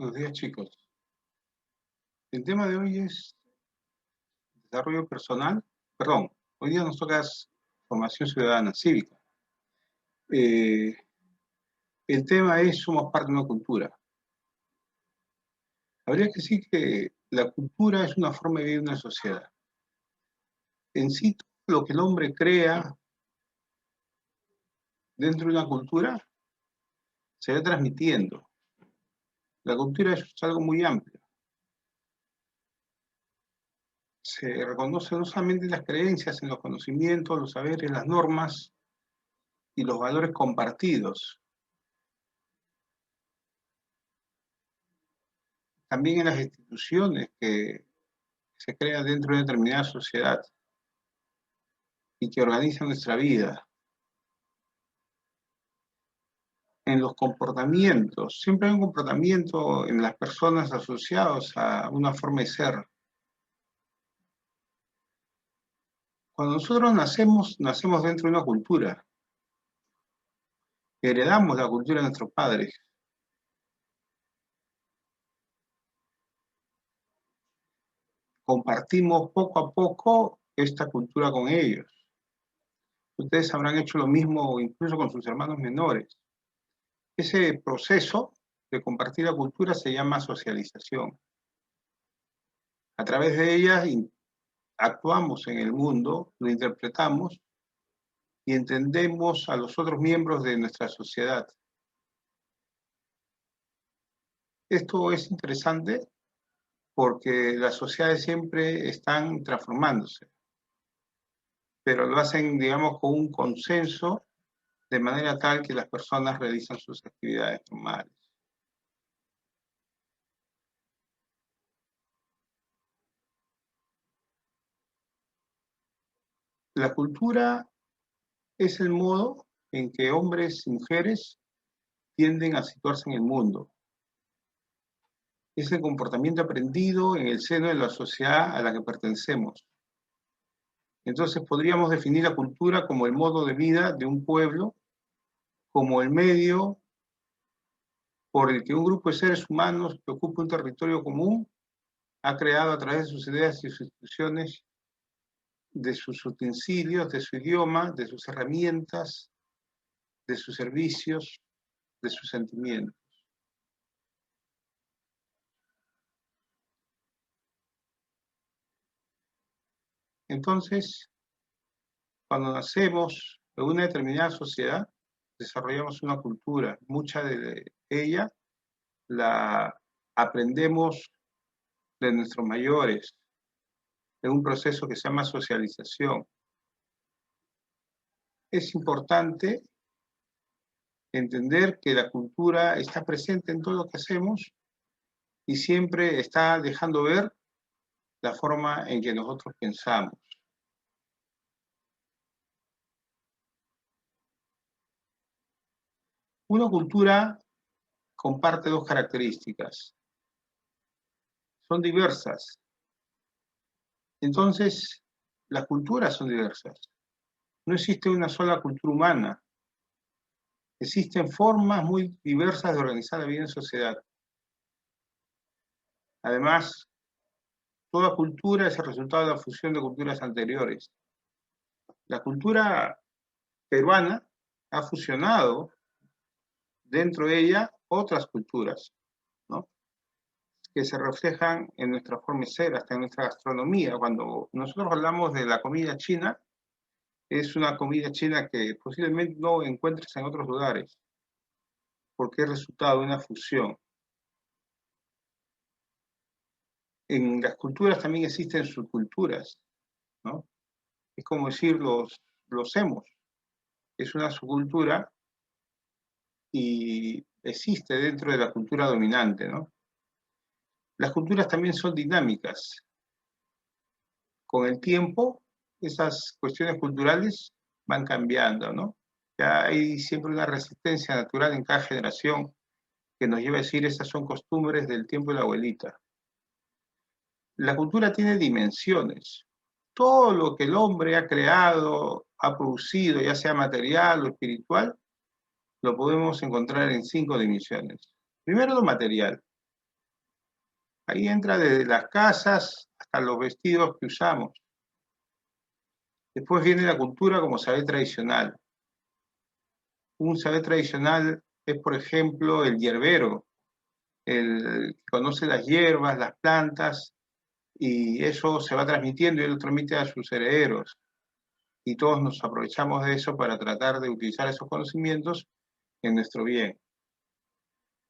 Buenos días, chicos. El tema de hoy es desarrollo personal. Perdón, hoy día nos toca formación ciudadana cívica. Eh, el tema es somos parte de una cultura. Habría que decir que la cultura es una forma de vivir una sociedad. En sí, todo lo que el hombre crea dentro de una cultura se va transmitiendo. La cultura es algo muy amplio. Se reconoce no solamente las creencias, en los conocimientos, los saberes, las normas y los valores compartidos. También en las instituciones que se crean dentro de una determinada sociedad y que organizan nuestra vida. En los comportamientos, siempre hay un comportamiento en las personas asociados a una forma de ser. Cuando nosotros nacemos dentro de una cultura. Heredamos la cultura de nuestros padres. Compartimos poco a poco esta cultura con ellos. Ustedes habrán hecho lo mismo incluso con sus hermanos menores. Ese proceso de compartir la cultura se llama socialización. A través de ella actuamos en el mundo, lo interpretamos y entendemos a los otros miembros de nuestra sociedad. Esto es interesante porque las sociedades siempre están transformándose, pero lo hacen, digamos, con un consenso de manera tal que las personas realizan sus actividades normales. La cultura es el modo en que hombres y mujeres tienden a situarse en el mundo. Es el comportamiento aprendido en el seno de la sociedad a la que pertenecemos. Entonces podríamos definir la cultura como el modo de vida de un pueblo, como el medio por el que un grupo de seres humanos que ocupa un territorio común ha creado a través de sus ideas y sus instituciones, de sus utensilios, de su idioma, de sus herramientas, de sus servicios, de sus sentimientos. Entonces, cuando nacemos en una determinada sociedad, desarrollamos una cultura. Mucha de ella la aprendemos de nuestros mayores, en un proceso que se llama socialización. Es importante entender que la cultura está presente en todo lo que hacemos y siempre está dejando ver la forma en que nosotros pensamos. Una cultura comparte dos características. Son diversas. Entonces, las culturas son diversas. No existe una sola cultura humana. Existen formas muy diversas de organizar la vida en sociedad. Además, toda cultura es el resultado de la fusión de culturas anteriores. La cultura peruana ha fusionado dentro de ella otras culturas, ¿no? Que se reflejan en nuestra forma de ser, hasta en nuestra gastronomía. Cuando nosotros hablamos de la comida china, es una comida china que posiblemente no encuentres en otros lugares, porque es resultado de una fusión. En las culturas también existen subculturas, ¿no? Es como decir los emos. Es una subcultura y existe dentro de la cultura dominante, ¿no? Las culturas también son dinámicas. Con el tiempo, esas cuestiones culturales van cambiando, ¿no? Ya hay siempre una resistencia natural en cada generación que nos lleva a decir esas son costumbres del tiempo de la abuelita. La cultura tiene dimensiones. Todo lo que el hombre ha creado, ha producido, ya sea material o espiritual, lo podemos encontrar en 5 dimensiones. Primero lo material. Ahí entra desde las casas hasta los vestidos que usamos. Después viene la cultura como saber tradicional. Un saber tradicional es, por ejemplo, el hierbero, el que conoce las hierbas, las plantas, y eso se va transmitiendo y él lo transmite a sus herederos. Y todos nos aprovechamos de eso para tratar de utilizar esos conocimientos en nuestro bien.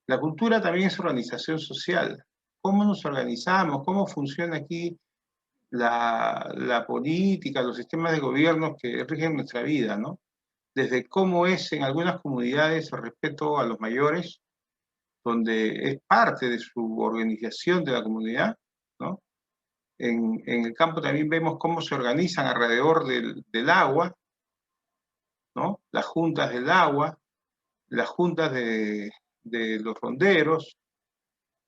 La cultura también es organización social. ¿Cómo nos organizamos? ¿Cómo funciona aquí la política, los sistemas de gobierno que rigen nuestra vida, ¿no? Desde cómo es en algunas comunidades el respeto a los mayores, donde es parte de su organización de la comunidad, ¿no? En el campo también vemos cómo se organizan alrededor del agua, ¿no? Las juntas del agua, las juntas de los ronderos.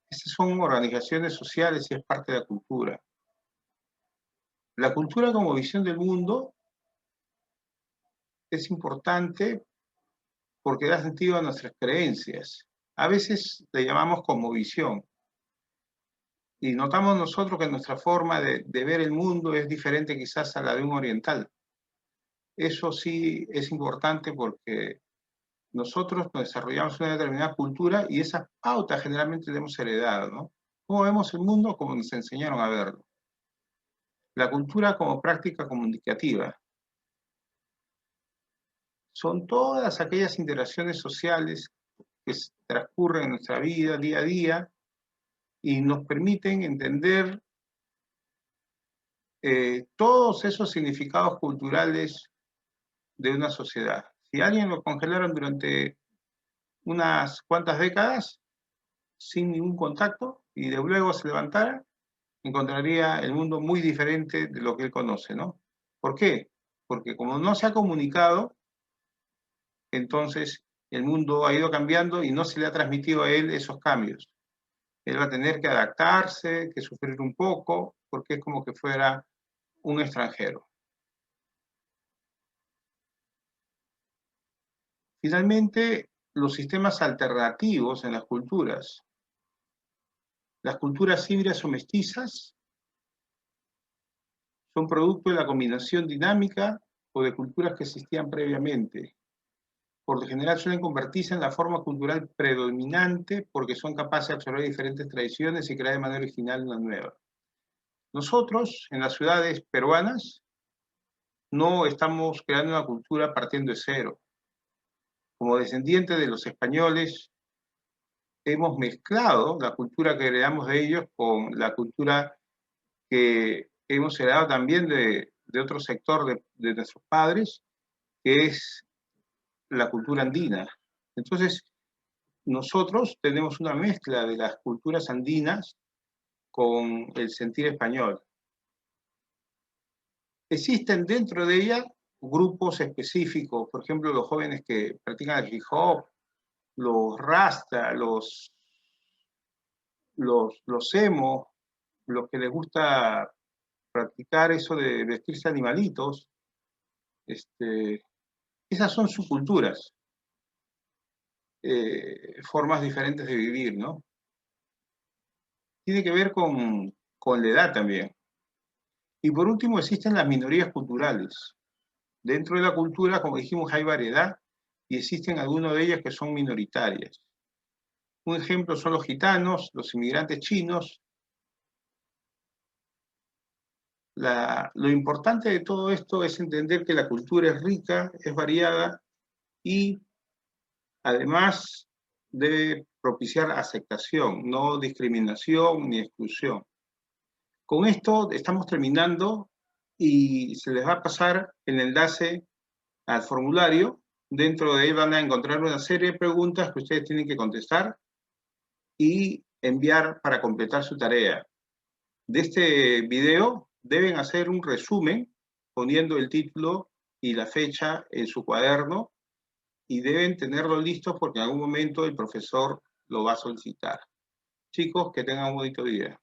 Esas son organizaciones sociales y es parte de la cultura. La cultura como visión del mundo es importante porque da sentido a nuestras creencias. A veces le llamamos cosmovisión. Y notamos nosotros que nuestra forma de ver el mundo es diferente quizás a la de un oriental. Eso sí es importante porque nosotros nos desarrollamos una determinada cultura y esas pautas generalmente las hemos heredado, ¿no? ¿Cómo vemos el mundo? Como nos enseñaron a verlo. La cultura como práctica comunicativa. Son todas aquellas interacciones sociales que transcurren en nuestra vida día a día y nos permiten entender todos esos significados culturales de una sociedad. Si alguien lo congelaron durante unas cuantas décadas, sin ningún contacto, y de luego se levantara, encontraría el mundo muy diferente de lo que él conoce, ¿no? ¿Por qué? Porque como no se ha comunicado, entonces el mundo ha ido cambiando y no se le ha transmitido a él esos cambios. Él va a tener que adaptarse, que sufrir un poco, porque es como que fuera un extranjero. Finalmente, los sistemas alternativos en las culturas. Las culturas híbridas o mestizas son producto de la combinación dinámica o de culturas que existían previamente. Por lo general suelen convertirse en la forma cultural predominante porque son capaces de absorber diferentes tradiciones y crear de manera original una nueva. Nosotros, en las ciudades peruanas, no estamos creando una cultura partiendo de cero. Como descendientes de los españoles, hemos mezclado la cultura que heredamos de ellos con la cultura que hemos heredado también de otro sector de nuestros padres, que es la cultura andina. Entonces, nosotros tenemos una mezcla de las culturas andinas con el sentir español. Existen dentro de ella grupos específicos, por ejemplo, los jóvenes que practican el hip hop, los rasta, los emo, los que les gusta practicar eso de vestirse animalitos, esas son subculturas, formas diferentes de vivir, ¿no? Tiene que ver con la edad también. Y por último existen las minorías culturales. Dentro de la cultura, como dijimos, hay variedad y existen algunas de ellas que son minoritarias. Un ejemplo son los gitanos, los inmigrantes chinos. Lo importante de todo esto es entender que la cultura es rica, es variada y además debe propiciar aceptación, no discriminación ni exclusión. Con esto estamos terminando y se les va a pasar el enlace al formulario. Dentro de él van a encontrar una serie de preguntas que ustedes tienen que contestar y enviar para completar su tarea. De este video deben hacer un resumen poniendo el título y la fecha en su cuaderno y deben tenerlo listo porque en algún momento el profesor lo va a solicitar. Chicos, que tengan un bonito día.